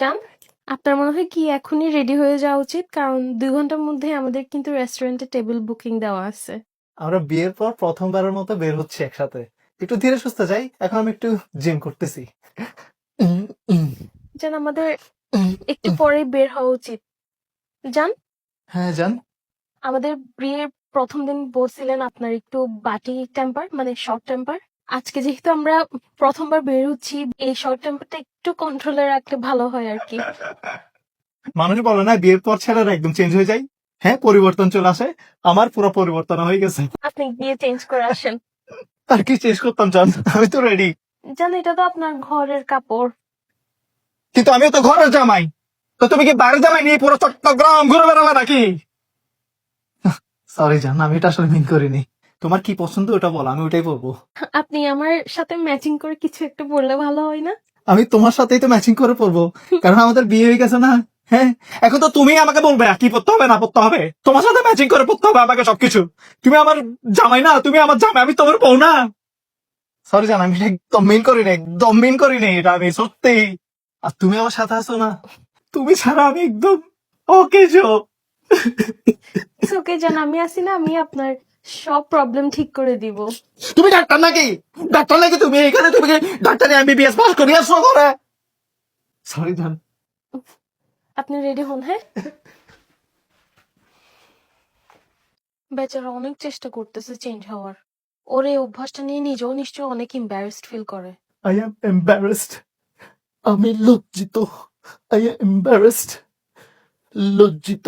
জান, আপনার মনে হয় কি এখনই রেডি হয়ে যাওয়া উচিত, কারণ 2 ঘন্টার মধ্যে আমাদের কিন্তু রেস্টুরেন্টে টেবিল বুকিং দেওয়া আছে। আমরা বিয়ের পর প্রথমবারের মতো বের হচ্ছি একসাথে। একটু ধীরে সুস্থে যাই, এখন আমি একটু জিম করতেছি। জান, আমাদের একটু পরেই বের হওয়া উচিত। জান, হ্যাঁ জান। আমাদের বিয়ের প্রথম দিন বলছিলেন আপনার একটু বাটি টেম্পার, মানে শর্ট টেম্পার। আজকে যেহেতু আমরা প্রথমবার বের হচ্ছি, এই শর্ট টেম্পারটা একটু কন্ট্রোলে রাখলে ভালো হয় আর কি। মানুষ বলে না বিয়ের পর ছেলেরা একদম চেঞ্জ হয়ে যায়। হ্যাঁ, পরিবর্তন চলে আসে। আমার পুরো পরিবর্তন হয়ে গেছে। আপনি গিয়ে চেঞ্জ করে আসেন। আর কি চেঞ্জ করতাম জান, আমি তো রেডি। জান, এটা তো আপনার ঘরের কাপড়। কিন্তু আমিও তো ঘরের জামাই। তো তুমি কি বাইরের জামাই নিয়ে পুরো চট্টগ্রাম ঘুরে বেড়াবে নাকি? সরি জান, আমি এটা আসলে মিন করিনি। তোমার কি পছন্দ ওটা বলো, আমি ওটাই পরবো। আপনি আমার সাথে ম্যাচিং করে কিছু একটা পরলে ভালো হয় না? আমি তোমার সাথেই তো ম্যাচিং করে পরবো, কারণ আমাদের বিয়ে হয়ে গেছে না। হ্যাঁ, এখন তো তুমি আমাকে বলবে কি পড়তে হবে না পড়তে হবে। তোমার সাথে ম্যাচিং করে পড়তে হবে আমাকে সবকিছু। তুমি আমার জামাই না, তুমি আমার জামাই, আমি তোমার বউ না। সরি জান, আমি এটা একদম মিন করিনি, একদম মিন করিনি এটা আমি সত্যি। আর তুমি আমার সাথে আছো না, তুমি ছাড়া আমি একদম ওকে জো। ওকে জান, আমি আছি না, আমি আপনার সব প্রবলেম ঠিক করে দিব। তুমি ডাক্তার নাকি? ডাক্তার নাকি তুমি? এখানে তুমি কি ডাক্তারি এমবিবিএস পাস করিয়ে আসছো করে? সরি জান। আপনি রেডি হন, হ্যাঁ? বেচারা অনেক চেষ্টা করতেছে চেঞ্জ হওয়ার। ওর এই অভ্যাসটা নিয়ে নিজেও নিশ্চয়ই অনেক এম্বারেসড ফিল করে। I am embarrassed. আমি লজ্জিত। I am embarrassed. লজ্জিত।